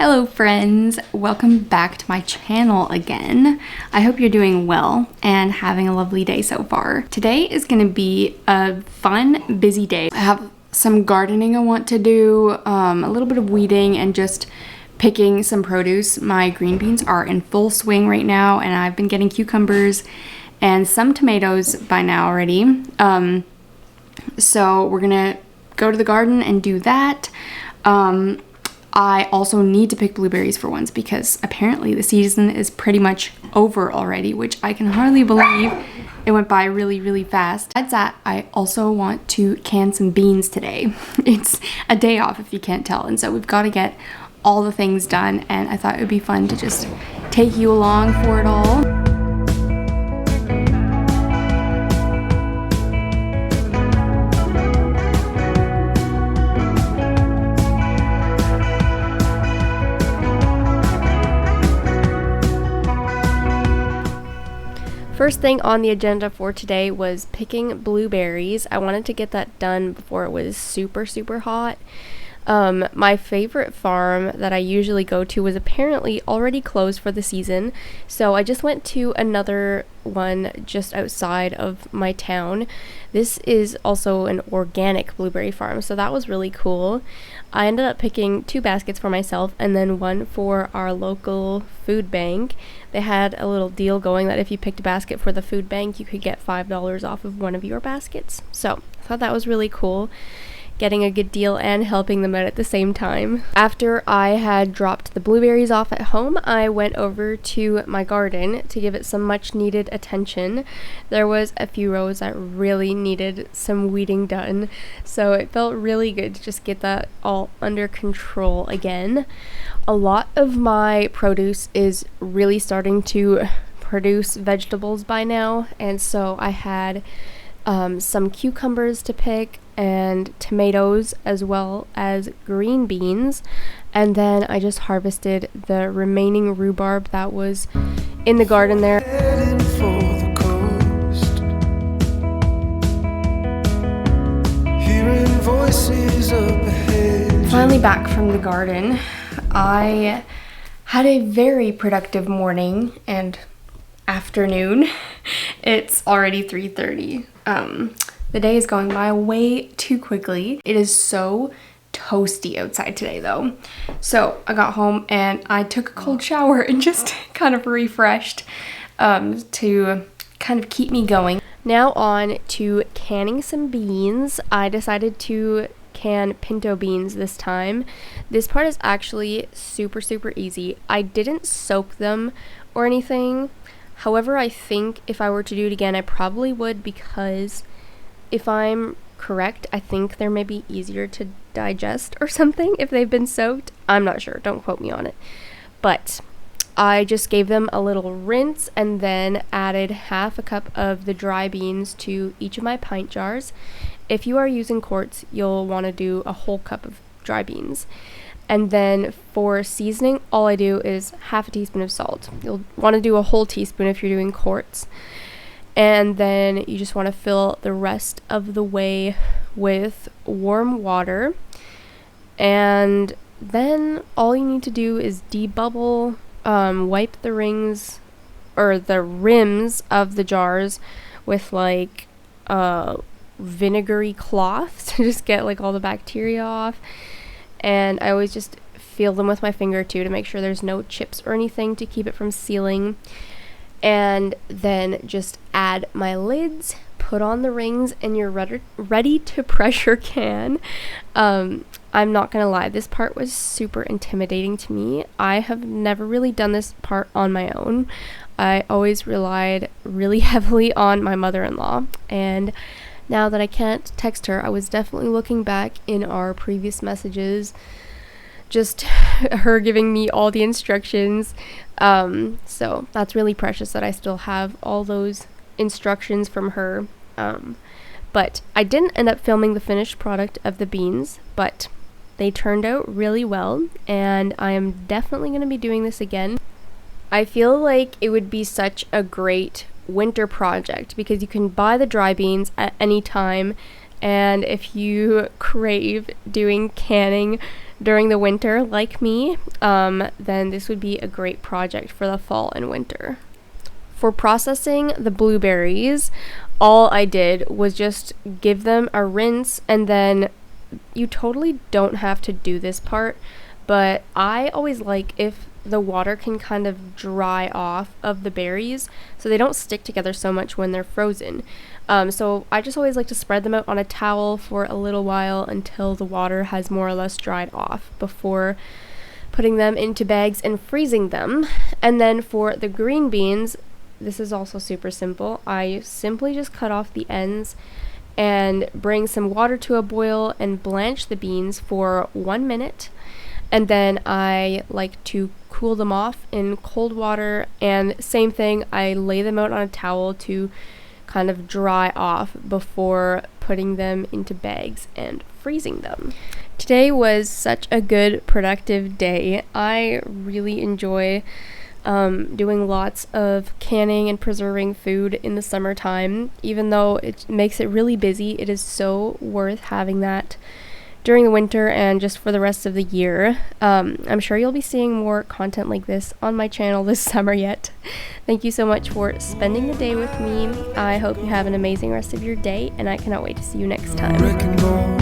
Hello friends, welcome back to my channel again. I hope you're doing well and having a lovely day so far. Today is going to be a fun, busy day. I have some gardening I want to do, a little bit of weeding, and just picking some produce. My green beans are in full swing right now, and I've been getting cucumbers and some tomatoes by now already. So we're gonna go to the garden and do that. I also need to pick blueberries for once because apparently the season is pretty much over already, which I can hardly believe. It went by really, really fast. Besides that, I also want to can some beans today. It's a day off if you can't tell, and so we've got to get all the things done, and I thought it would be fun to just take you along for it all. First thing on the agenda for today was picking blueberries. I wanted to get that done before it was super hot. My favorite farm that I usually go to was apparently already closed for the season, so I just went to another one just outside of my town. This is also an organic blueberry farm, so that was really cool. I ended up picking 2 baskets for myself and then one for our local food bank. They had a little deal going that if you picked a basket for the food bank, you could get $5 off of one of your baskets. So I thought that was really cool, getting a good deal and helping them out at the same time. After I had dropped the blueberries off at home, I went over to my garden to give it some much needed attention. There was a few rows that really needed some weeding done, so it felt really good to just get that all under control again. A lot of my produce is really starting to produce vegetables by now, and so I had some cucumbers to pick and tomatoes as well as green beans, and then I just harvested the remaining rhubarb that was in the garden there. Finally back from the garden. I had a very productive morning and afternoon. It's already 3:30. The day is going by way too quickly. It is so toasty outside today though. So I got home and I took a cold shower and just kind of refreshed to kind of keep me going. Now on to canning some beans. I decided to can pinto beans this time. This part is actually super easy. I didn't soak them or anything. However, I think if I were to do it again, I probably would, because if I'm correct, I think they're maybe easier to digest or something if they've been soaked. I'm not sure, don't quote me on it. But I just gave them a little rinse and then added half a cup of the dry beans to each of my pint jars. If you are using quarts, you'll want to do a whole cup of dry beans. And then for seasoning, all I do is half a teaspoon of salt. You'll want to do a whole teaspoon if you're doing quarts. And then you just want to fill the rest of the way with warm water. And then all you need to do is debubble, wipe the rings or the rims of the jars with like vinegary cloth to just get like all the bacteria off. And I always just feel them with my finger too to make sure there's no chips or anything to keep it from sealing. And then just add my lids, put on the rings, and you're ready to pressure can. I'm not gonna lie, this part was super intimidating to me. I have never really done this part on my own. I always relied really heavily on my mother-in-law, and now that I can't text her, I was definitely looking back in our previous messages, just her giving me all the instructions. So that's really precious that I still have all those instructions from her. But I didn't end up filming the finished product of the beans, but they turned out really well, and I am definitely going to be doing this again. I feel like it would be such a great winter project because you can buy the dry beans at any time and if you crave doing canning during the winter like me, then this would be a great project for the fall and winter. For processing the blueberries, all I did was just give them a rinse, and then you totally don't have to do this part, but I always like if the water can kind of dry off of the berries so they don't stick together so much when they're frozen. So I just always like to spread them out on a towel for a little while until the water has more or less dried off before putting them into bags and freezing them. And then for the green beans, this is also super simple. I simply just cut off the ends and bring some water to a boil and blanch the beans for 1 minute. And then I like to cool them off in cold water, and same thing, I lay them out on a towel to kind of dry off before putting them into bags and freezing them. Today was such a good, productive day. I really enjoy doing lots of canning and preserving food in the summertime. Even though it makes it really busy, it is so worth having that during the winter and just for the rest of the year. I'm sure you'll be seeing more content like this on my channel this summer yet. Thank you so much for spending the day with me. I hope you have an amazing rest of your day, and I cannot wait to see you next time.